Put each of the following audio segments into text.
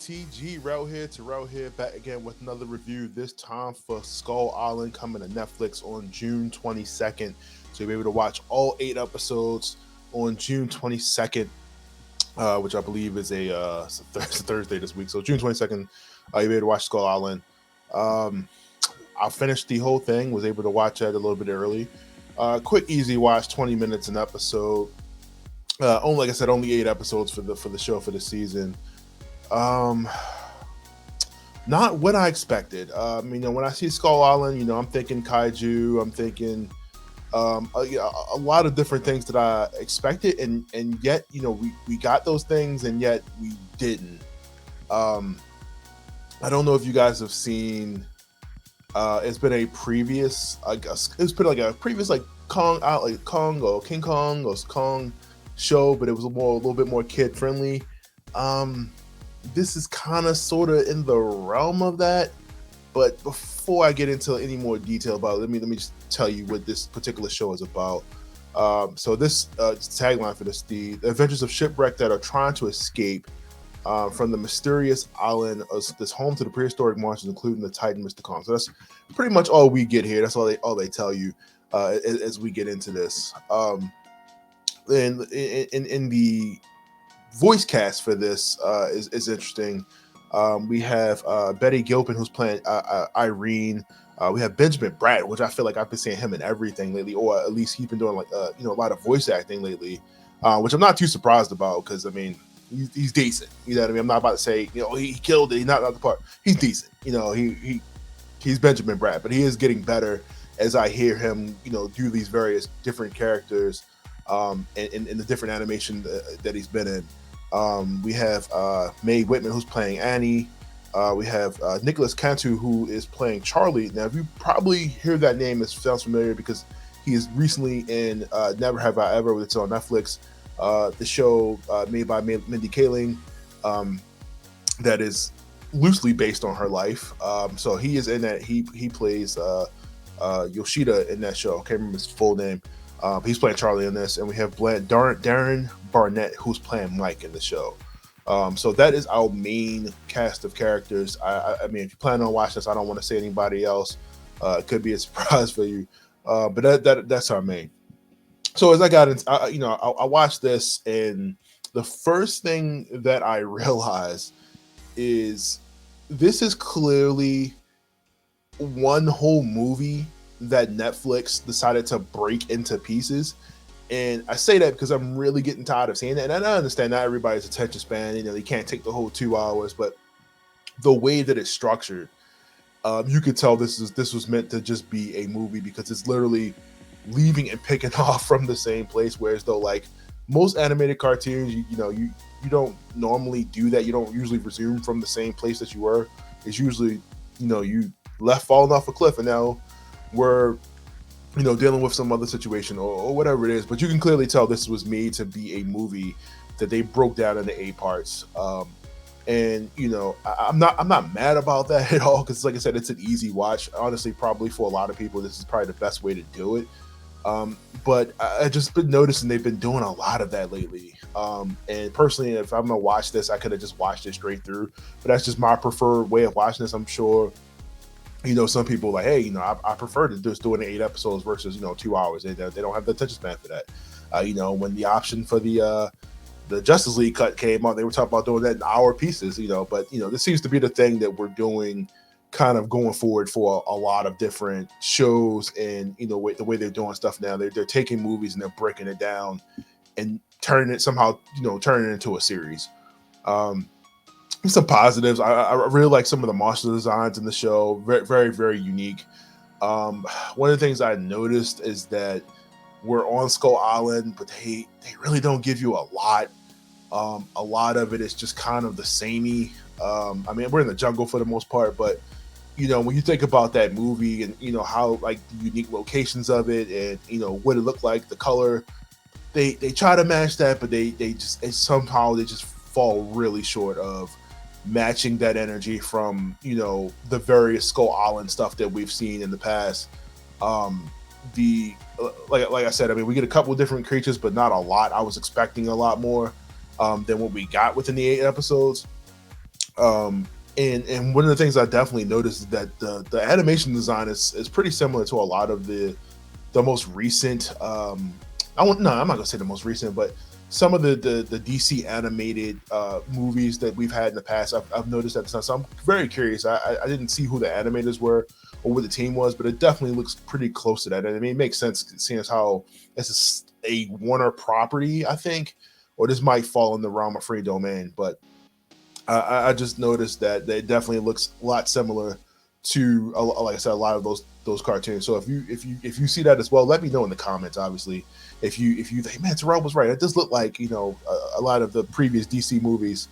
TG Terrell here, back again with another review. This time for Skull Island, coming to Netflix on June 22nd. So you'll be able to watch all 8 episodes on June 22nd, which I believe is it's a Thursday this week. So June 22nd, you'll be able to watch Skull Island. Um, I finished the whole thing, was able to watch it a little bit early. Quick, easy watch, 20 minutes an episode. Only, like I said, only 8 episodes for the show for the season. Um, Not what I expected. When I see Skull Island, I'm thinking kaiju. I'm thinking a lot of different things that I expected, and yet, we got those things, and yet we didn't. Um, I don't know if you guys have seen. It's been a previous, I guess, it's been like a previous like Kong out like Kong or King Kong or Kong show, but it was a little bit more kid friendly. Um, this is kind of sort of in the realm of that. But before I get into any more detail about it, let me just tell you what this particular show is about. So this tagline for this: the adventures of shipwrecked that are trying to escape from the mysterious island that's home to the prehistoric monsters, including the Titan Mr. Kong. So that's pretty much all we get here. That's all they tell you as we get into this. And in the voice cast for this is interesting. We have Betty Gilpin, who's playing Irene. We have Benjamin Bratt, which I feel like I've been seeing him in everything lately, or at least he's been doing like a lot of voice acting lately, which I'm not too surprised about because he's decent. You know what I mean? I'm not about to say he killed it. He's not the part. He's decent. He's Benjamin Bratt, but he is getting better as I hear him do these various different characters in the different animation that he's been in. We have Mae Whitman, who's playing Annie. We have Nicholas Cantu, who is playing Charlie. Now, if you probably hear that name, it sounds familiar because he is recently in Never Have I Ever, which is on Netflix. The show made by Mindy Kaling, that is loosely based on her life. So he is in that. He plays Yoshida in that show. I can't remember his full name. He's playing Charlie in this, and we have Darren Barnett, who's playing Mike in the show. So that is our main cast of characters. I mean, if you plan on watching this, I don't want to say anybody else. It could be a surprise for you, but that's our main. So as I got into, I watched this, and the first thing that I realized is this is clearly one whole movie that Netflix decided to break into pieces. And I say that because I'm really getting tired of seeing that. And I understand not everybody's attention span, they can't take the whole 2 hours, but the way that it's structured, you could tell this was meant to just be a movie because it's literally leaving and picking off from the same place. Whereas though, like most animated cartoons, you don't normally do that. You don't usually resume from the same place that you were. It's usually, you left falling off a cliff and now we're dealing with some other situation or whatever it is. But you can clearly tell this was made to be a movie that they broke down into 8 parts. And I'm not mad about that at all because, like I said, it's an easy watch. Honestly, probably for a lot of people, this is probably the best way to do it. But I just been noticing they've been doing a lot of that lately. And personally, if I'm gonna watch this, I could have just watched it straight through. But that's just my preferred way of watching this. I'm sure some people like, hey, I prefer to just doing 8 episodes versus 2 hours. They don't have the attention span for that. When the option for the Justice League cut came out, they were talking about doing that in hour pieces. But this seems to be the thing that we're doing, kind of going forward for a lot of different shows, and the way they're doing stuff now. They're taking movies and they're breaking it down and turning it into a series. Some positives. I really like some of the monster designs in the show. Very, very, very unique. One of the things I noticed is that we're on Skull Island, but they really don't give you a lot. A lot of it is just kind of the samey. We're in the jungle for the most part, but when you think about that movie and how like the unique locations of it and what it looked like, the color, they try to match that, but they somehow just fall really short of matching that energy from the various Skull Island stuff that we've seen in the past. The like I said, we get a couple of different creatures, but not a lot. I was expecting a lot more than what we got within the 8 episodes. And one of the things I definitely noticed is that the animation design is pretty similar to a lot of the most recent. I'm not gonna say the most recent, but some of the DC animated movies that we've had in the past. I've noticed that stuff. So I'm very curious. I didn't see who the animators were or what the team was, but it definitely looks pretty close to that. And I mean, it makes sense seeing as how this is a Warner property, I think, or this might fall in the realm of free domain. But I just noticed that it definitely looks a lot similar to, like I said, a lot of those cartoons. So if you see that as well, let me know in the comments. Obviously, if you think, man, Terrell was right, it does look like a lot of the previous DC movies,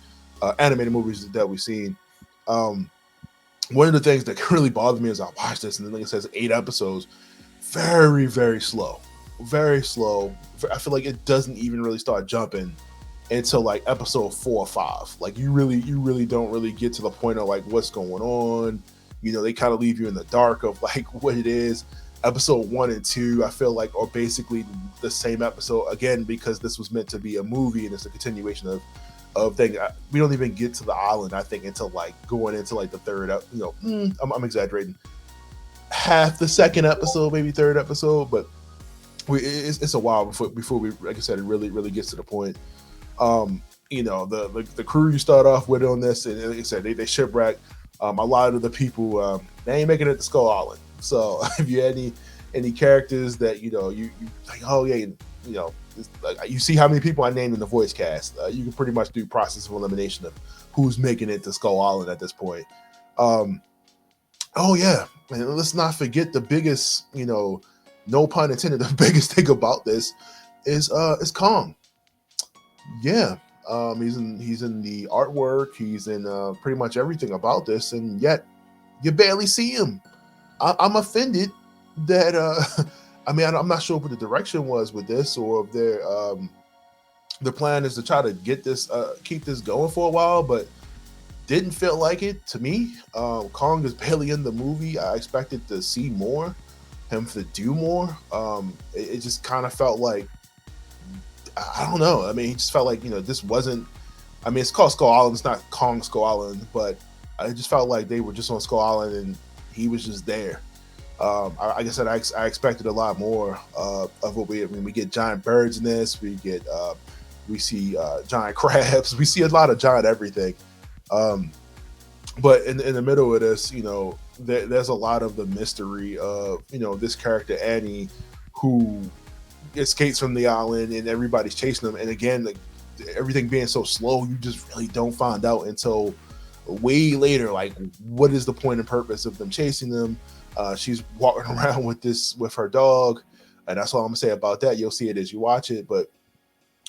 animated movies that we've seen. Um, One of the things that really bothered me as I watched this, and like it says 8 episodes, very very slow, very slow. I feel like it doesn't even really start jumping until like episode 4 or 5. Like you really don't really get to the point of like what's going on. They kind of leave you in the dark of like what it is. Episode 1 and 2, I feel like, are basically the same episode again, because this was meant to be a movie and it's a continuation of thing. We don't even get to the island, I think, until like going into like the third I'm exaggerating, half the second episode, maybe third episode, but it's a while before we, like I said, it really gets to the point. The crew you start off with on this, and like I said, they shipwreck. A lot of the people, they ain't making it to Skull Island. So if you had any characters that you like, oh yeah, like, you see how many people I named in the voice cast, you can pretty much do process of elimination of who's making it to Skull Island at this point. Oh yeah, and let's not forget the biggest, no pun intended, the biggest thing about this is Kong. Yeah, he's in the artwork. He's in pretty much everything about this, and yet you barely see him. I'm offended that. I mean, I'm not sure what the direction was with this, or if the plan is to try to get this, keep this going for a while, but didn't feel like it to me. Kong is barely in the movie. I expected to see more, him to do more. It just kind of felt like, I don't know. I mean, he just felt like, this wasn't. I mean, it's called Skull Island. It's not Kong Skull Island, but I just felt like they were just on Skull Island and he was just there. Like I said, I expected a lot more of what we get giant birds in this. We see giant crabs. We see a lot of giant everything. But in the middle of this, there's a lot of the mystery of this character Annie, who escapes from the island and everybody's chasing them. And again, like, everything being so slow, you just really don't find out until way later, like, what is the point and purpose of them chasing them. She's walking around with her dog, and that's all I'm gonna say about that. You'll see it as you watch it, but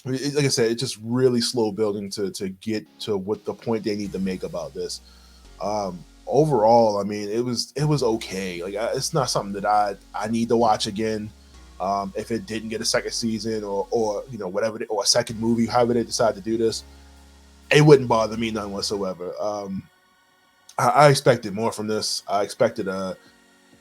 like I said, it's just really slow building to get to what the point they need to make about this. Overall, I mean, it was okay. Like, it's not something that I need to watch again. If it didn't get a second season or whatever, or a second movie, however they decide to do this, it wouldn't bother me none whatsoever. I expected more from this. I expected a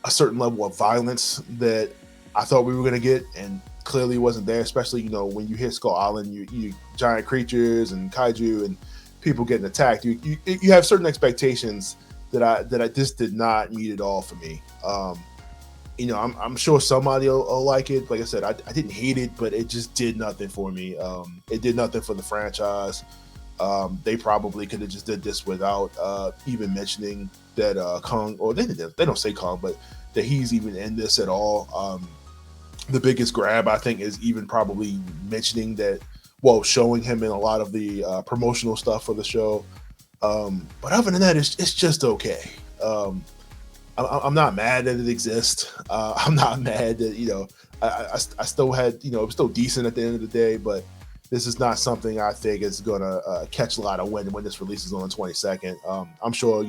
certain level of violence that I thought we were going to get, and clearly wasn't there. Especially when you hit Skull Island, you giant creatures and kaiju and people getting attacked. You have certain expectations that I just did not meet at all for me. I'm sure somebody will like it. Like I said, I didn't hate it, but it just did nothing for me. It did nothing for the franchise. They probably could have just did this without even mentioning that Kong, or they don't say Kong, but that he's even in this at all. The biggest grab, I think, is even probably mentioning that, well, showing him in a lot of the promotional stuff for the show. But other than that, it's just okay. I'm not mad that it exists. I'm not mad that I still had it was still decent at the end of the day, but this is not something I think is gonna catch a lot of wind when this releases on the 22nd. I'm sure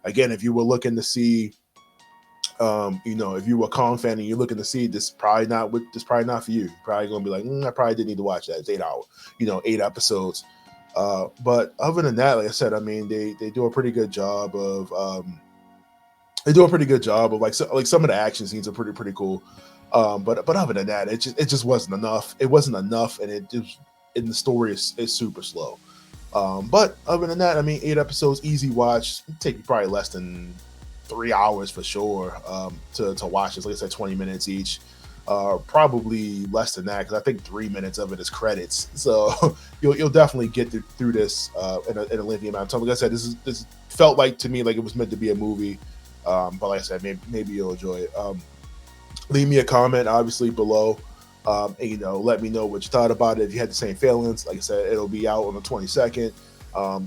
again, if you were looking to see, if you were a Kong fan and you're looking to see this, probably not for you. You're probably gonna be like, I probably didn't need to watch that. It's 8 hours, 8 episodes. But other than that, like I said, I mean, they do a pretty good job of. Like some of the action scenes are pretty cool. But other than that, it just wasn't enough. It wasn't enough, and the story is super slow. But other than that, I mean, 8 episodes, easy watch. It'd take you probably less than 3 hours for sure to watch this. Like I said, 20 minutes each. Probably less than that because I think 3 minutes of it is credits. So you'll definitely get through this in a lengthy amount of time. Like I said, this felt like to me like it was meant to be a movie. But like I said, maybe you'll enjoy it. Leave me a comment, obviously, below. And, let me know what you thought about it. If you had the same feelings, like I said, it'll be out on the 22nd.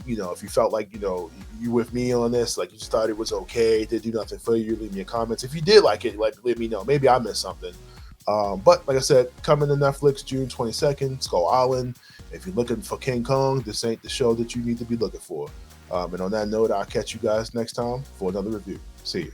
If you felt like, you with me on this, like you just thought it was okay, did do nothing for you, leave me a comment. If you did like it, like let me know. Maybe I missed something. But like I said, coming to Netflix June 22nd, Skull Island. If you're looking for King Kong, this ain't the show that you need to be looking for. And on that note, I'll catch you guys next time for another review. See you.